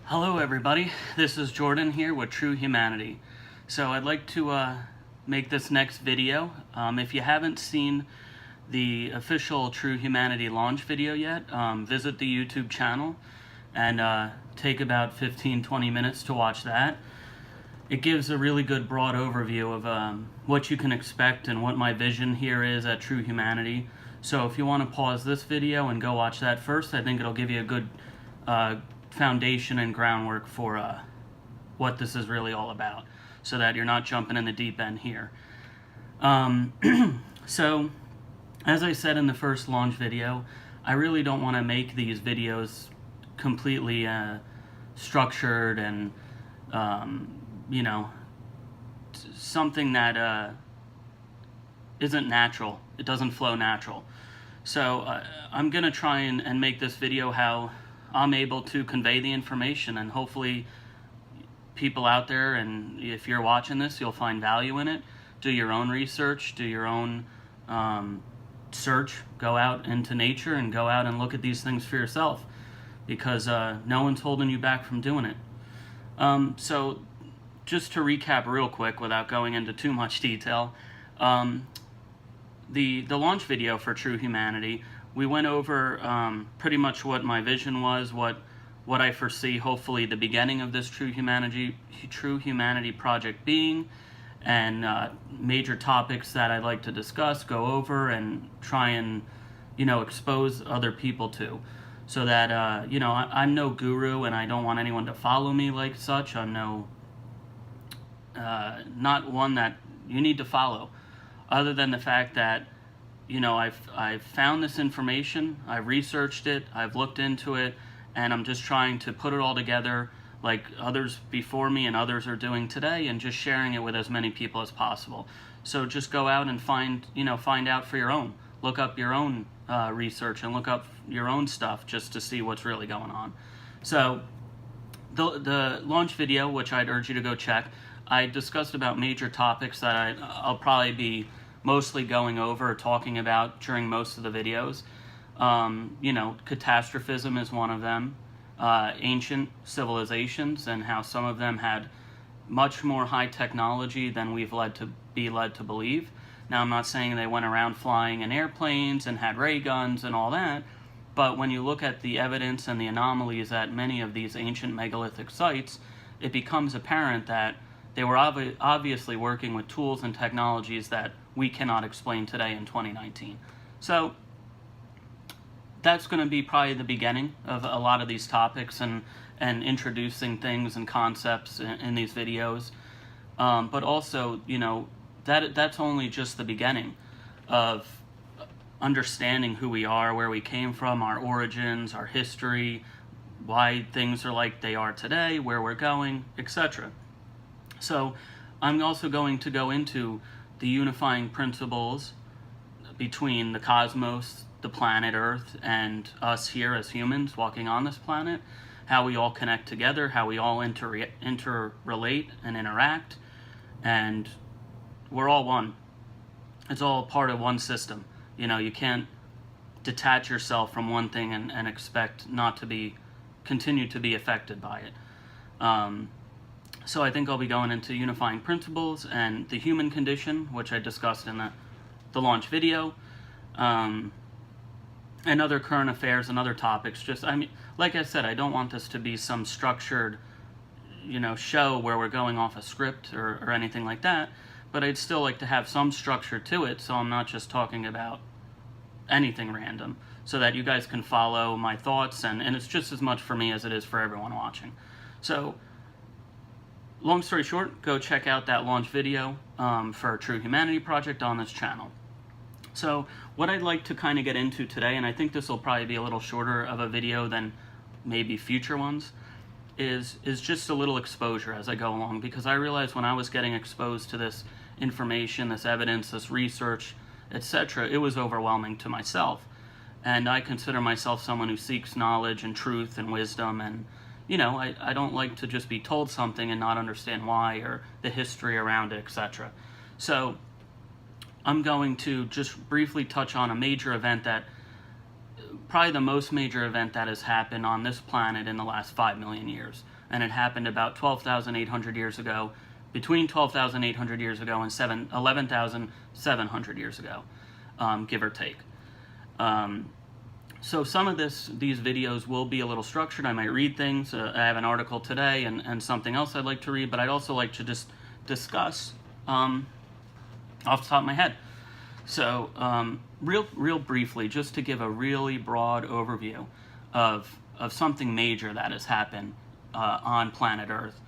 Hello everybody, this is Jordan here with TrueHumanity. So I'd like to make this next video. If you haven't seen the official TrueHumanity launch video yet, visit the YouTube channel and take about 15-20 minutes to watch that. It gives a really good broad overview of what you can expect and what my vision here is at TrueHumanity. So if you want to pause this video and go watch that first, I think it'll give you a good foundation and groundwork for what this is really all about, so that you're not jumping in the deep end here. So, as I said in the first launch video, I really don't want to make these videos completely structured and, something that isn't natural. It doesn't flow natural. So I'm going to try and make this video how I'm able to convey the information, and hopefully people out there, and if you're watching this, you'll find value in it. Do your own research, do your own search, go out into nature and go out and look at these things for yourself, because no one's holding you back from doing it. So just to recap real quick without going into too much detail, the launch video for TrueHumanity, we went over pretty much what my vision was, what I foresee hopefully the beginning of this TrueHumanity project being, and major topics that I'd like to discuss, go over, and try and expose other people to, so that I'm no guru and I don't want anyone to follow me like such. I'm not one that you need to follow, other than the fact that I've found this information, I've researched it, I've looked into it, and I'm just trying to put it all together like others before me and others are doing today, and just sharing it with as many people as possible. So just go out and find out for your own. Look up your own research and look up your own stuff just to see what's really going on. So the launch video, which I'd urge you to go check, I discussed about major topics that I'll probably be mostly going over or talking about during most of the videos. Catastrophism is one of them. Ancient civilizations and how some of them had much more high technology than we've led to believe. Now, I'm not saying they went around flying in airplanes and had ray guns and all that, but when you look at the evidence and the anomalies at many of these ancient megalithic sites, it becomes apparent that they were obviously working with tools and technologies that we cannot explain today in 2019. So that's going to be probably the beginning of a lot of these topics and introducing things and concepts in these videos. But also, that's only just the beginning of understanding who we are, where we came from, our origins, our history, why things are like they are today, where we're going, etc. So I'm also going to go into the unifying principles between the cosmos, the planet Earth, and us here as humans walking on this planet, how we all connect together, how we all interrelate and interact, and we're all one. It's all part of one system. You can't detach yourself from one thing and expect not to continue to be affected by it. So I think I'll be going into unifying principles and the human condition, which I discussed in the launch video, and other current affairs and other topics. Like I said, I don't want this to be some structured, show where we're going off a script or anything like that, but I'd still like to have some structure to it, so I'm not just talking about anything random, so that you guys can follow my thoughts, and it's just as much for me as it is for everyone watching. So, long story short, go check out that launch video for TrueHumanity project on this channel. So what I'd like to kind of get into today, and I think this will probably be a little shorter of a video than maybe future ones, is just a little exposure as I go along, because I realized when I was getting exposed to this information, this evidence, this research, etc., it was overwhelming to myself. And I consider myself someone who seeks knowledge and truth and wisdom, and I don't like to just be told something and not understand why or the history around it, etc. So I'm going to just briefly touch on a major event that probably the most major event that has happened on this planet in the last 5 million years. And it happened about 12,800 years ago, between 12,800 years ago and 11,700 years ago, give or take. So some of these videos will be a little structured. I might read things. I have an article today and something else I'd like to read, but I'd also like to just discuss off the top of my head. So real briefly, just to give a really broad overview of something major that has happened on planet Earth,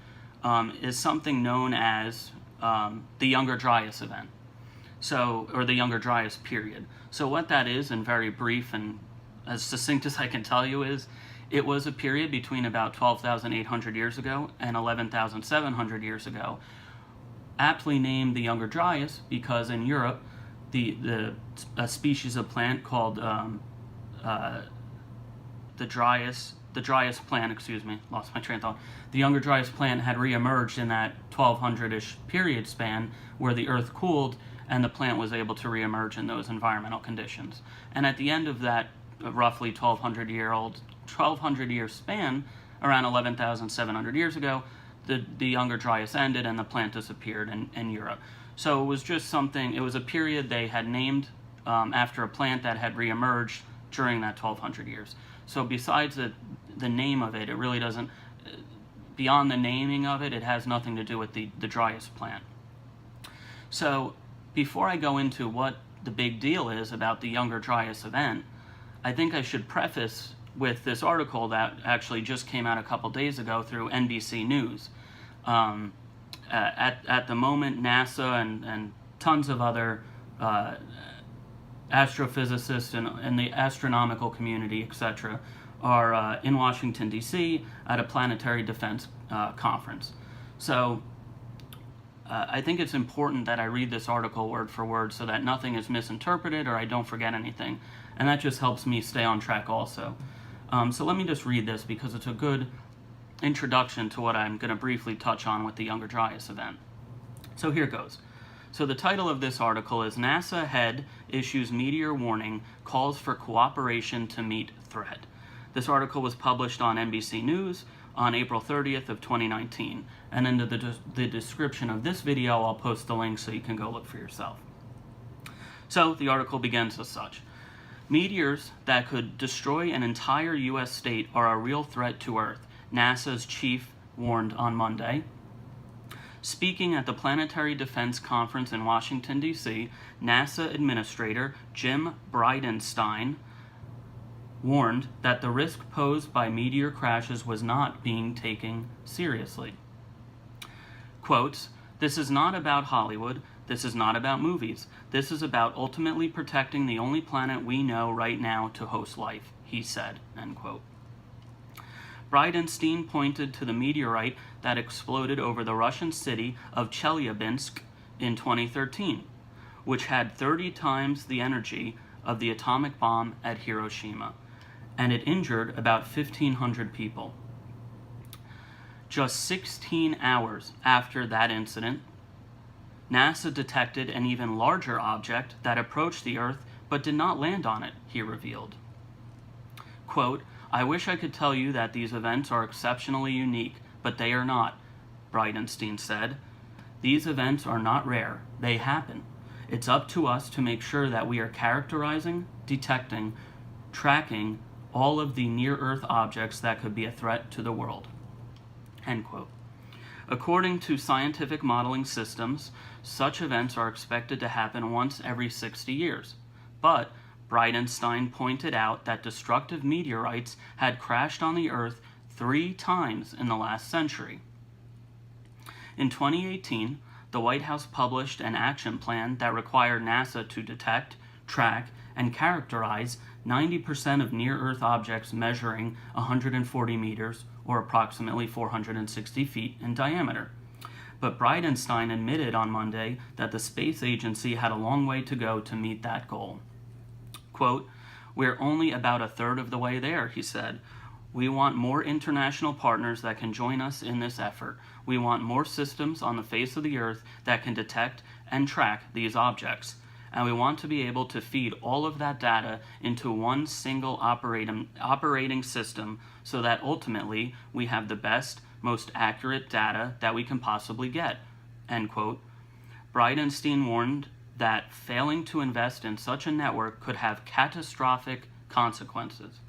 is something known as the Younger Dryas event. So, or the Younger Dryas period. So what that is, in very brief and as succinct as I can tell you, is it was a period between about 12,800 years ago and 11,700 years ago, aptly named the Younger Dryas because in Europe, a species of plant called the Dryas plant, excuse me, lost my train of thought. The Younger Dryas plant had reemerged in that 1200-ish period span where the Earth cooled and the plant was able to reemerge in those environmental conditions. And at the end of that roughly 1,200-year span, around 11,700 years ago, the Younger Dryas ended and the plant disappeared in Europe. So it was just something, it was a period they had named after a plant that had reemerged during that 1,200 years. So besides the name of it, it really doesn't, beyond the naming of it, it has nothing to do with the Dryas plant. So before I go into what the big deal is about the Younger Dryas event, I think I should preface with this article that actually just came out a couple days ago through NBC News. At the moment, NASA and tons of other astrophysicists and the astronomical community, etc., are in Washington, D.C. at a Planetary Defense conference. So I think it's important that I read this article word for word so that nothing is misinterpreted or I don't forget anything. And that just helps me stay on track also. So let me just read this because it's a good introduction to what I'm going to briefly touch on with the Younger Dryas event. So here goes. So the title of this article is NASA Head Issues Meteor Warning, Calls for Cooperation to Meet Threat. This article was published on NBC News on April 30th of 2019. And in the description of this video, I'll post the link so you can go look for yourself. So the article begins as such. Meteors that could destroy an entire U.S. state are a real threat to Earth, NASA's chief warned on Monday. Speaking at the Planetary Defense Conference in Washington, D.C., NASA Administrator Jim Bridenstine warned that the risk posed by meteor crashes was not being taken seriously. Quotes, "This is not about Hollywood. This is not about movies. This is about ultimately protecting the only planet we know right now to host life," he said, end quote. Bridenstine pointed to the meteorite that exploded over the Russian city of Chelyabinsk in 2013, which had 30 times the energy of the atomic bomb at Hiroshima, and it injured about 1,500 people. Just 16 hours after that incident, NASA detected an even larger object that approached the Earth but did not land on it, he revealed. Quote, "I wish I could tell you that these events are exceptionally unique, but they are not," Bridenstine said. "These events are not rare. They happen. It's up to us to make sure that we are characterizing, detecting, tracking all of the near-Earth objects that could be a threat to the world." End quote. According to scientific modeling systems, such events are expected to happen once every 60 years. But Bridenstine pointed out that destructive meteorites had crashed on the Earth 3 times in the last century. In 2018, the White House published an action plan that required NASA to detect, track, and characterize 90% of near-Earth objects measuring 140 meters, or approximately 460 feet in diameter. But Bridenstine admitted on Monday that the space agency had a long way to go to meet that goal. Quote, "We're only about a third of the way there," he said. "We want more international partners that can join us in this effort. We want more systems on the face of the Earth that can detect and track these objects. And we want to be able to feed all of that data into one single operating system so that ultimately we have the best, most accurate data that we can possibly get, end quote. Bridenstine warned that failing to invest in such a network could have catastrophic consequences.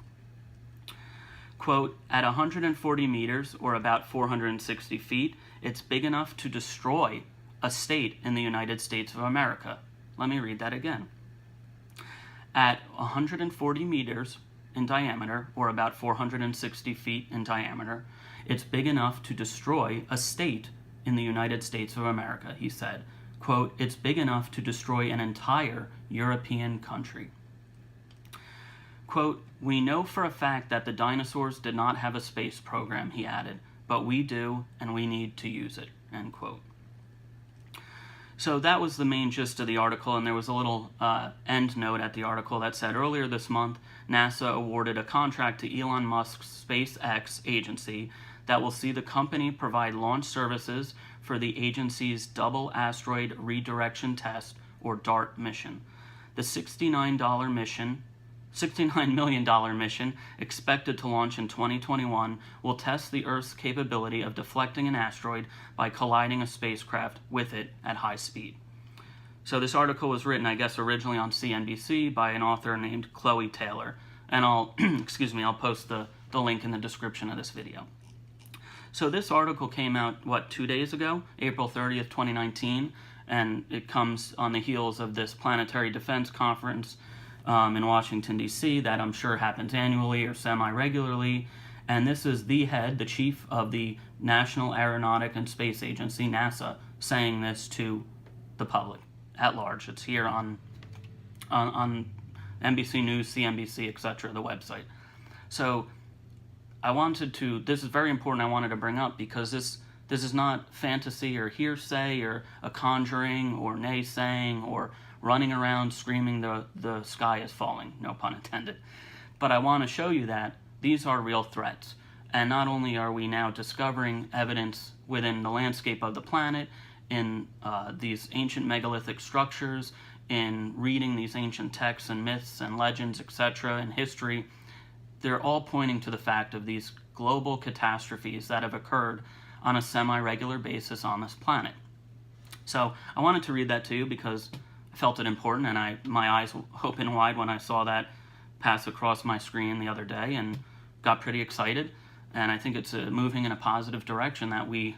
Quote, at 140 meters, or about 460 feet, it's big enough to destroy a state in the United States of America. Let me read that again. At 140 meters in diameter, or about 460 feet in diameter, it's big enough to destroy a state in the United States of America, he said. Quote, it's big enough to destroy an entire European country. Quote, we know for a fact that the dinosaurs did not have a space program, he added, but we do, and we need to use it, end quote. So that was the main gist of the article, and there was a little end note at the article that said, earlier this month, NASA awarded a contract to Elon Musk's SpaceX agency that will see the company provide launch services for the agency's Double Asteroid Redirection Test, or DART mission. The $69 million mission, expected to launch in 2021, will test the Earth's capability of deflecting an asteroid by colliding a spacecraft with it at high speed. So this article was written, I guess, originally on CNBC by an author named Chloe Taylor. And I'll, I'll post the link in the description of this video. So this article came out, 2 days ago, April 30th, 2019, and it comes on the heels of this Planetary Defense Conference in Washington, D.C., that I'm sure happens annually or semi-regularly. And this is the head, the chief of the National Aeronautic and Space Agency, NASA, saying this to the public at large. It's here on NBC News, CNBC, etc., the website. So this is very important, I wanted to bring up, because this is not fantasy or hearsay or a conjuring or naysaying or running around screaming the sky is falling, no pun intended. But I want to show you that these are real threats. And not only are we now discovering evidence within the landscape of the planet, in these ancient megalithic structures, in reading these ancient texts and myths and legends, etc., and history, they're all pointing to the fact of these global catastrophes that have occurred on a semi-regular basis on this planet. So I wanted to read that to you because I felt it important, and my eyes opened wide when I saw that pass across my screen the other day and got pretty excited. And I think it's moving in a positive direction, that we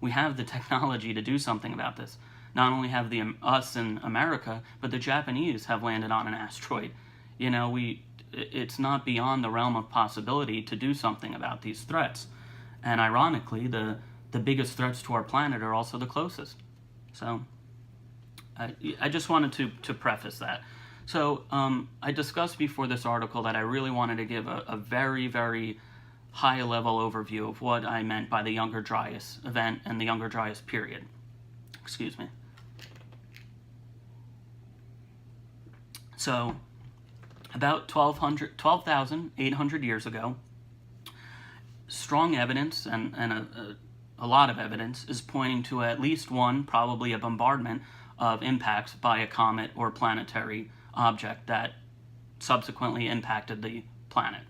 have the technology to do something about this. Not only have us in America, but the Japanese have landed on an asteroid. You know, it's not beyond the realm of possibility to do something about these threats. And ironically, the biggest threats to our planet are also the closest. So I just wanted to preface that. So I discussed before this article that I really wanted to give a very, very high-level overview of what I meant by the Younger Dryas event and the Younger Dryas period. Excuse me. So about 12,800 years ago, strong evidence and a lot of evidence is pointing to at least one, probably a bombardment of impacts by a comet or planetary object that subsequently impacted the planet.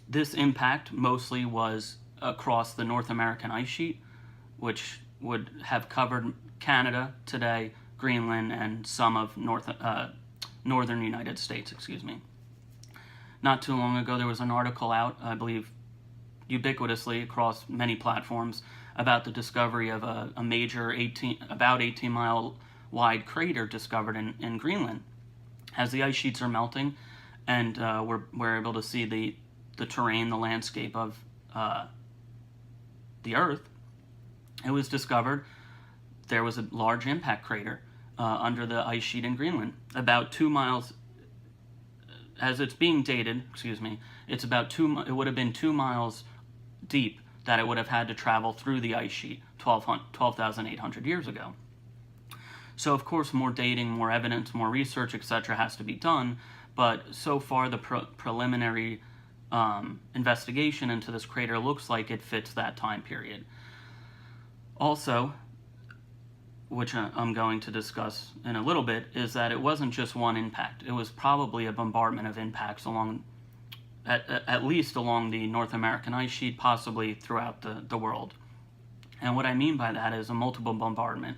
This impact mostly was across the North American ice sheet, which would have covered Canada today, Greenland, and some of northern United States, Not too long ago, there was an article out, I believe, ubiquitously across many platforms, about the discovery of a major about 18-mile wide crater discovered in Greenland. As the ice sheets are melting, and we're able to see the terrain, the landscape of the Earth, it was discovered there was a large impact crater under the ice sheet in Greenland, about 2 miles. As it's being dated, it's about it would have been 2 miles deep that it would have had to travel through the ice sheet 12,800 years ago. So of course, more dating, more evidence, more research, etc. has to be done, but so far the preliminary investigation into this crater looks like it fits that time period. Also, which I'm going to discuss in a little bit, is that it wasn't just one impact. It was probably a bombardment of impacts along, at least along the North American ice sheet, possibly throughout the world. And what I mean by that is a multiple bombardment.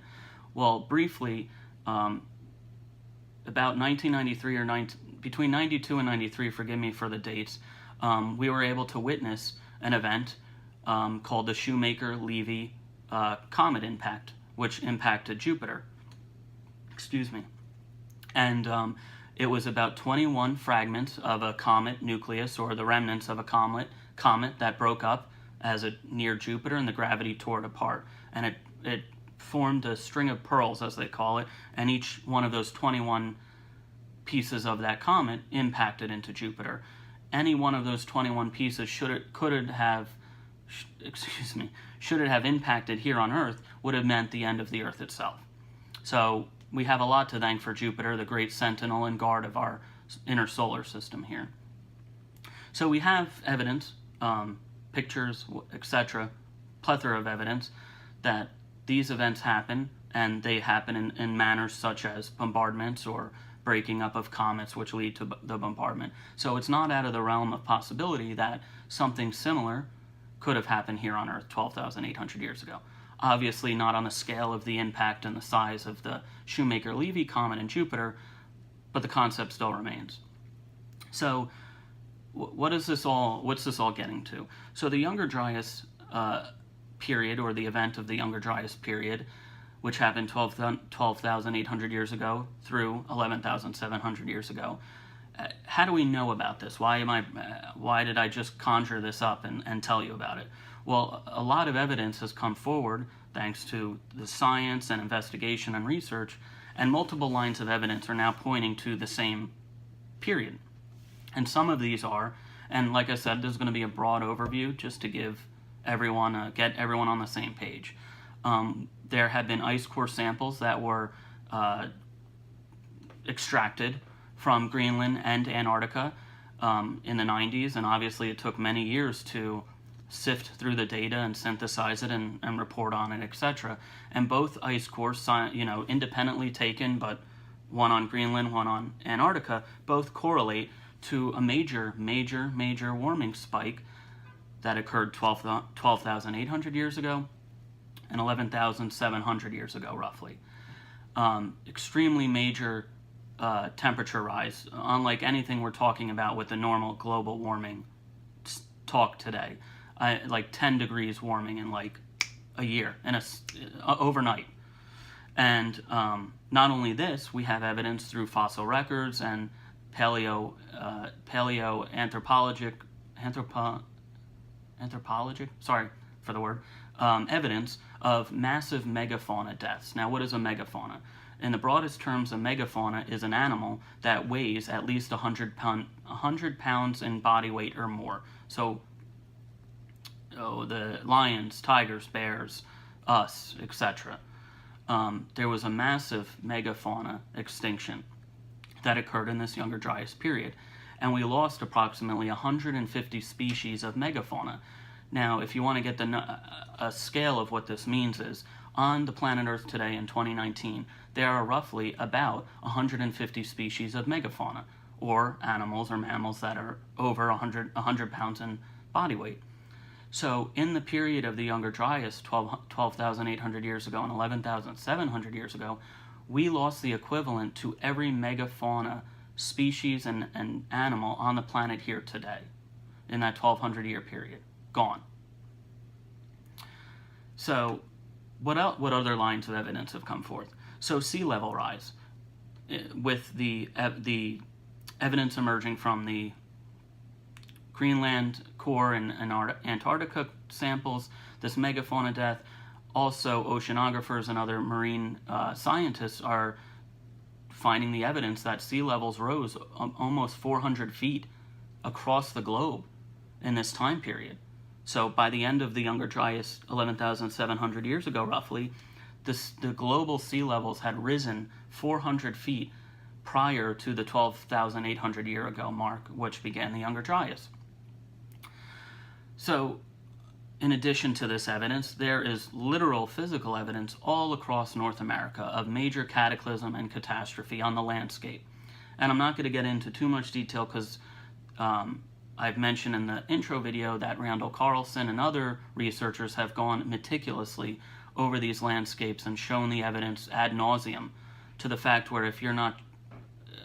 Well, briefly, about 1993 or between 92 and 93, forgive me for the dates, we were able to witness an event called the Shoemaker-Levy comet impact, which impacted Jupiter. Excuse me. And it was about 21 fragments of a comet nucleus, or the remnants of a comet that broke up as it neared Jupiter, and the gravity tore it apart. And it formed a string of pearls, as they call it, and each one of those 21 pieces of that comet impacted into Jupiter. Any one of those 21 pieces, should it have impacted here on Earth, would have meant the end of the Earth itself. So we have a lot to thank for Jupiter, the great sentinel and guard of our inner solar system here. So we have evidence, pictures, etc., plethora of evidence that these events happen, and they happen in manners such as bombardments or breaking up of comets, which lead to the bombardment. So it's not out of the realm of possibility that something similar could have happened here on Earth 12,800 years ago. Obviously not on the scale of the impact and the size of the Shoemaker-Levy comet in Jupiter, but the concept still remains. So what's this all getting to? So the Younger Dryas period, or the event of the Younger Dryas period, which happened 12,800 years ago through 11,700 years ago. How do we know about this? Why did I just conjure this up and tell you about it? Well, a lot of evidence has come forward thanks to the science and investigation and research, and multiple lines of evidence are now pointing to the same period. And some of these are, and like I said, there's going to be a broad overview just to give everyone, get everyone on the same page. There have been ice core samples that were extracted from Greenland and Antarctica in the 90s, and obviously it took many years to sift through the data and synthesize it and report on it, etc. And both ice cores, independently taken, but one on Greenland, one on Antarctica, both correlate to a major warming spike that occurred 12,800 years ago and 11,700 years ago, roughly. Extremely major temperature rise, unlike anything we're talking about with the normal global warming talk today. Like 10 degrees warming in like a year, overnight. And not only this, we have evidence through fossil records and paleoanthropologic, sorry for the word, evidence of massive megafauna deaths. Now, what is a megafauna? In the broadest terms, a megafauna is an animal that weighs at least 100 pounds in body weight or more. So, the lions, tigers, bears, us, etc. There was a massive megafauna extinction that occurred in this Younger Dryas period, and we lost approximately 150 species of megafauna. Now, if you want to get a scale of what this means is, on the planet Earth today in 2019, there are roughly about 150 species of megafauna, or animals or mammals that are over 100 pounds in body weight. So in the period of the Younger Dryas, 12,800 years ago and 11,700 years ago, we lost the equivalent to every megafauna species and animal on the planet here today in that 1,200-year period. Gone. So what other lines of evidence have come forth? So sea level rise, with the evidence emerging from the Greenland core and Antarctica samples, this megafauna death. Also, oceanographers and other marine scientists are finding the evidence that sea levels rose almost 400 feet across the globe in this time period. So by the end of the Younger Dryas, 11,700 years ago roughly, the global sea levels had risen 400 feet prior to the 12,800 year ago mark, which began the Younger Dryas. So in addition to this evidence, there is literal physical evidence all across North America of major cataclysm and catastrophe on the landscape. And I'm not going to get into too much detail because I've mentioned in the intro video that Randall, Carlson, and other researchers have gone meticulously over these landscapes and shown the evidence ad nauseum, to the fact where if you're not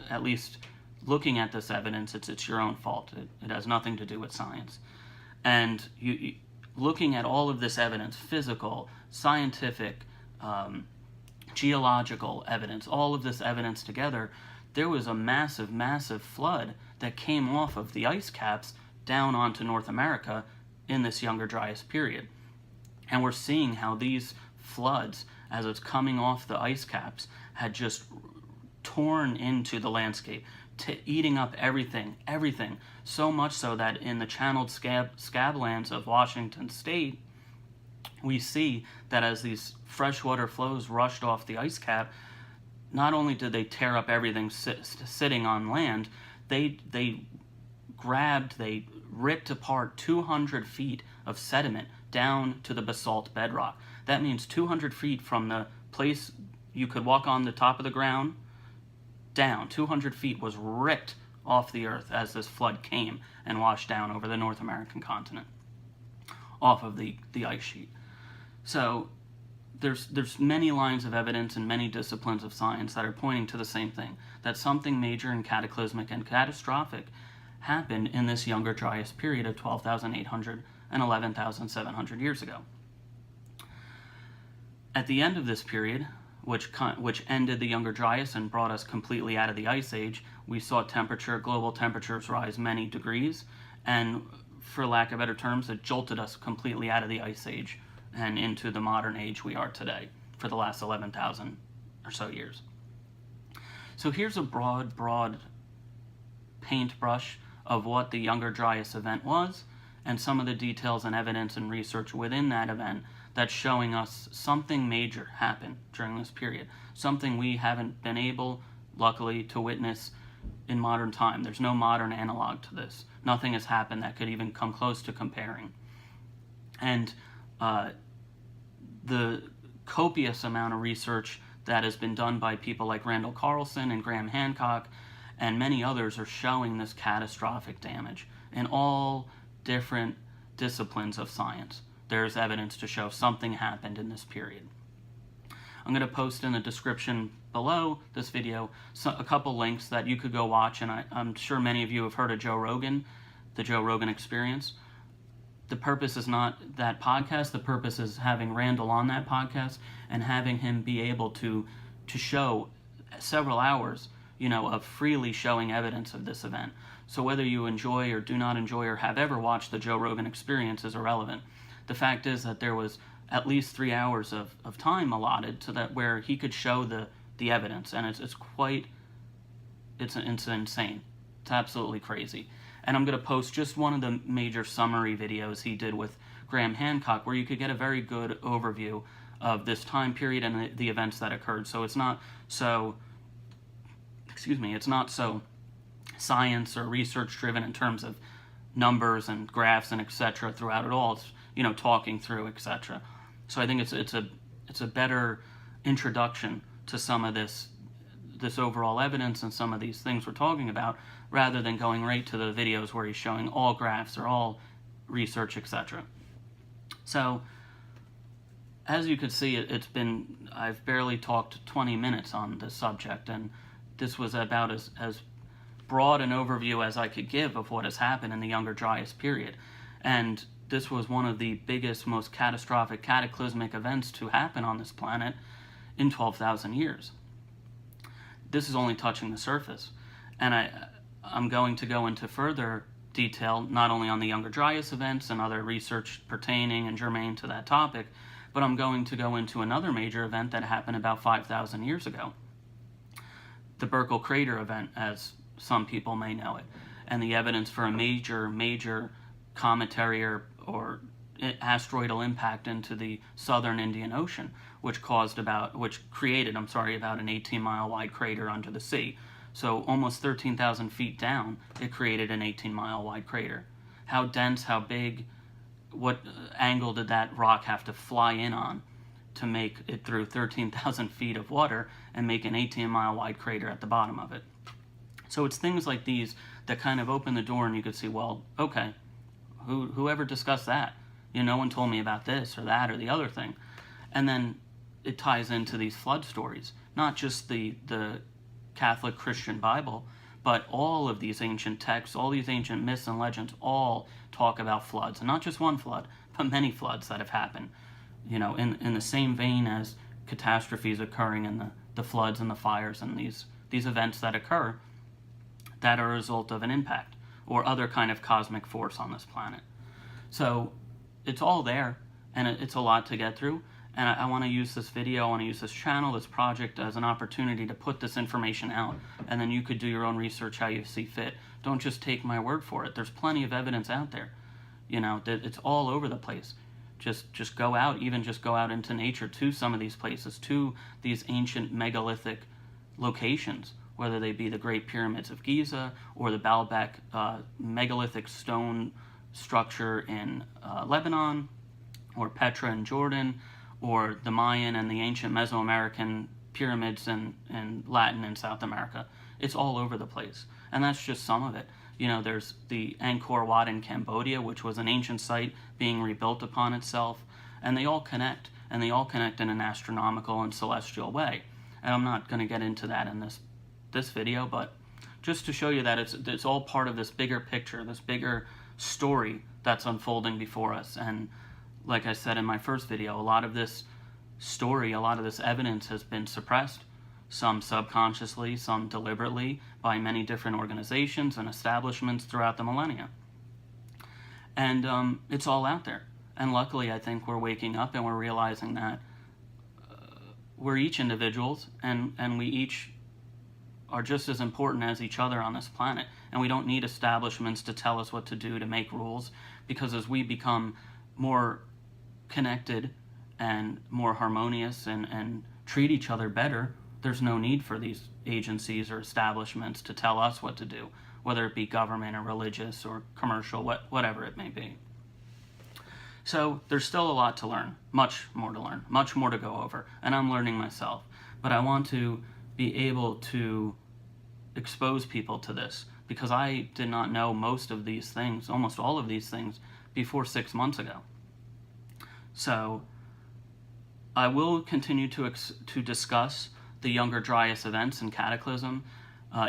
at least looking at this evidence, it's your own fault. It has nothing to do with science. And you looking at all of this evidence, physical, scientific, geological evidence, all of this evidence together, there was a massive, massive flood that came off of the ice caps down onto North America in this Younger Dryas period. And we're seeing how these floods, as it's coming off the ice caps, had just torn into the landscape, eating up everything, so much so that in the channeled scablands of Washington State, we see that as these freshwater flows rushed off the ice cap, not only did they tear up everything sitting on land, they ripped apart 200 feet of sediment down to the basalt bedrock. That means 200 feet from the place you could walk on the top of the ground down, 200 feet was ripped off the earth as this flood came and washed down over the North American continent, off of the ice sheet. So there's many lines of evidence in many disciplines of science that are pointing to the same thing, that something major and cataclysmic and catastrophic happened in this Younger Dryas period of 12,800 and 11,700 years ago. At the end of this period, which ended the Younger Dryas and brought us completely out of the Ice Age, we saw global temperatures rise many degrees, and for lack of better terms, it jolted us completely out of the Ice Age and into the modern age we are today for the last 11,000 or so years. So here's a broad paintbrush of what the Younger Dryas event was, and some of the details and evidence and research within that event that's showing us something major happened during this period, something we haven't been able, luckily, to witness in modern time. There's no modern analog to this. Nothing has happened that could even come close to comparing. And the copious amount of research that has been done by people like Randall Carlson and Hancock and many others are showing this catastrophic damage in all different disciplines of science. There's evidence to show something happened in this period. I'm going to post in the description below this video a couple links that you could go watch, and I'm sure many of you have heard of Joe Rogan, the Joe Rogan Experience. The purpose is not that podcast. The purpose is having Randall on that podcast and having him be able to show several hours, of freely showing evidence of this event. So whether you enjoy or do not enjoy or have ever watched the Joe Rogan Experience is irrelevant. The fact is that there was at least 3 hours of time allotted to that where he could show the evidence, and it's insane. It's absolutely crazy. And I'm going to post just one of the major summary videos he did with Hancock, where you could get a very good overview of this time period and the events that occurred. So it's not so science or research driven in terms of numbers and graphs and etc. throughout it all. It's, talking through etc. So I think it's a better introduction to some of this overall evidence and some of these things we're talking about, rather than going right to the videos where he's showing all graphs or all research, etc. So as you could see, I've barely talked 20 minutes on this subject, and this was about as broad an overview as I could give of what has happened in the Younger Dryas period. And this was one of the biggest, most catastrophic, cataclysmic events to happen on this planet in 12,000 years. This is only touching the surface. And I'm going to go into further detail, not only on the Younger Dryas events and other research pertaining and germane to that topic, but I'm going to go into another major event that happened about 5,000 years ago. The Burkle Crater event, as some people may know it, and the evidence for a major cometary or asteroidal impact into the southern Indian Ocean, which created about an 18-mile wide crater under the sea. So almost 13,000 feet down, it created an 18-mile wide crater. How dense, how big, what angle did that rock have to fly in on to make it through 13,000 feet of water and make an 18-mile wide crater at the bottom of it? So it's things like these that kind of open the door, and you could see, well, okay, whoever discussed that? No one told me about this or that or the other thing. And then it ties into these flood stories, not just the Catholic Christian Bible, but all of these ancient texts, all these ancient myths and legends, all talk about floods, and not just one flood, but many floods that have happened, in the same vein as catastrophes occurring in the floods and the fires and these events that occur that are a result of an impact or other kind of cosmic force on this planet. So it's all there, and it's a lot to get through. And I want to use this video, I want to use this channel, this project as an opportunity to put this information out, and then you could do your own research how you see fit. Don't just take my word for it. There's plenty of evidence out there. It's all over the place. Just go out, even just go out into nature to some of these places, to these ancient megalithic locations, whether they be the Great Pyramids of Giza or the Baalbek megalithic stone structure in Lebanon, or Petra in Jordan, or the Mayan and the ancient Mesoamerican pyramids in Latin and South America. It's all over the place. And that's just some of it. There's the Angkor Wat in Cambodia, which was an ancient site being rebuilt upon itself. And they all connect. And they all connect in an astronomical and celestial way. And I'm not going to get into that in this video, but just to show you that it's all part of this bigger picture, this bigger story that's unfolding before us. And like I said in my first video, a lot of this story, a lot of this evidence has been suppressed, some subconsciously, some deliberately, by many different organizations and establishments throughout the millennia. And it's all out there. And luckily, I think we're waking up and we're realizing that we're each individuals, and we each are just as important as each other on this planet. And we don't need establishments to tell us what to do, to make rules, because as we become more connected and more harmonious and treat each other better, there's no need for these agencies or establishments to tell us what to do, whether it be government or religious or commercial, whatever it may be. So there's still a lot to learn, much more to learn, much more to go over, and I'm learning myself. But I want to be able to expose people to this, because I did not know most of these things, almost all of these things, before 6 months ago. So I will continue to discuss the younger Dryas events and cataclysm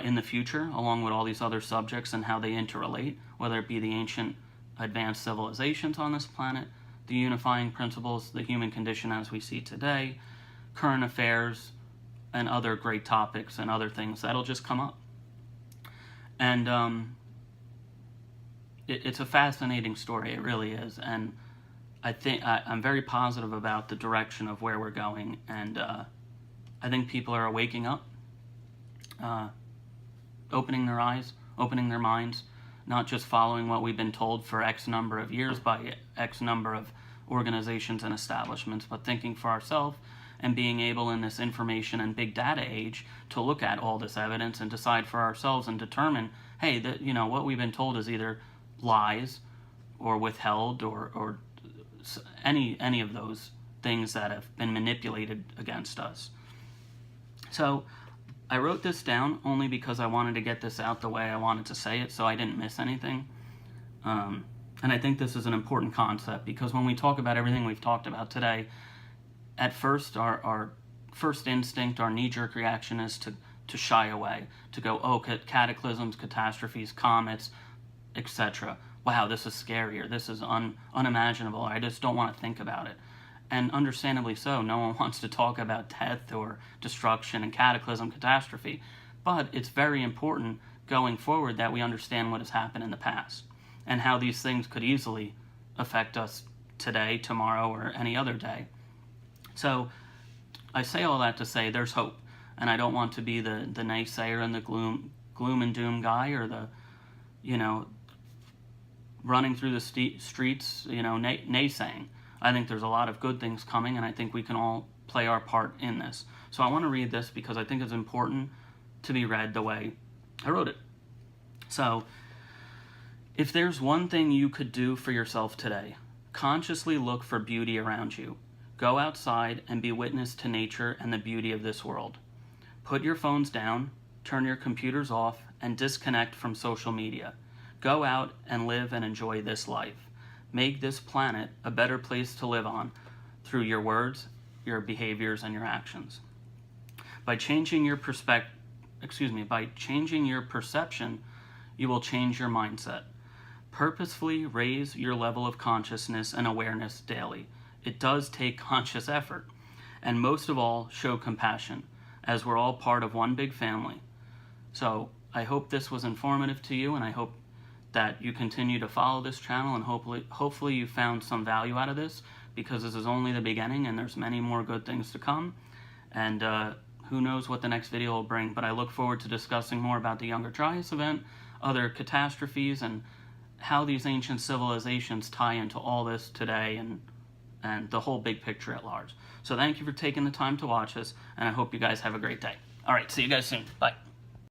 in the future, along with all these other subjects and how they interrelate, whether it be the ancient advanced civilizations on this planet, the unifying principles, the human condition as we see today, current affairs, and other great topics and other things that'll just come up. And it's a fascinating story, it really is. And I think I'm very positive about the direction of where we're going, and I think people are waking up, opening their eyes, opening their minds, not just following what we've been told for X number of years by X number of organizations and establishments, but thinking for ourselves and being able in this information and big data age to look at all this evidence and decide for ourselves and determine, hey, that what we've been told is either lies or withheld or any of those things that have been manipulated against us. So I wrote this down only because I wanted to get this out the way I wanted to say it, so I didn't miss anything. And I think this is an important concept, because when we talk about everything we've talked about today, at first our first instinct, our knee-jerk reaction is to shy away, to go, oh, cataclysms, catastrophes, comets, etc. Wow, this is scary, or this is unimaginable, I just don't want to think about it. And understandably so, no one wants to talk about death or destruction and cataclysm, catastrophe. But it's very important going forward that we understand what has happened in the past and how these things could easily affect us today, tomorrow, or any other day. So I say all that to say there's hope. And I don't want to be the naysayer and the gloom and doom guy, or the, running through the streets, naysaying. I think there's a lot of good things coming, and I think we can all play our part in this. So I want to read this because I think it's important to be read the way I wrote it. So, if there's one thing you could do for yourself today, Consciously look for beauty around you. Go outside and be witness to nature and the beauty of this world. Put your phones down, turn your computers off, and disconnect from social media. Go out and live and enjoy this life. Make this planet a better place to live on through your words, your behaviors, and your actions. By changing your perception, you will change your mindset. Purposefully raise your level of consciousness and awareness daily. It does take conscious effort. And most of all, show compassion, as we're all part of one big family. So I hope this was informative to you, and I hope that you continue to follow this channel, and hopefully you found some value out of this, because this is only the beginning and there's many more good things to come. And who knows what the next video will bring, but I look forward to discussing more about the Younger Dryas event, other catastrophes, and how these ancient civilizations tie into all this today and the whole big picture at large. So thank you for taking the time to watch this, and I hope you guys have a great day. All right, see you guys soon. Bye.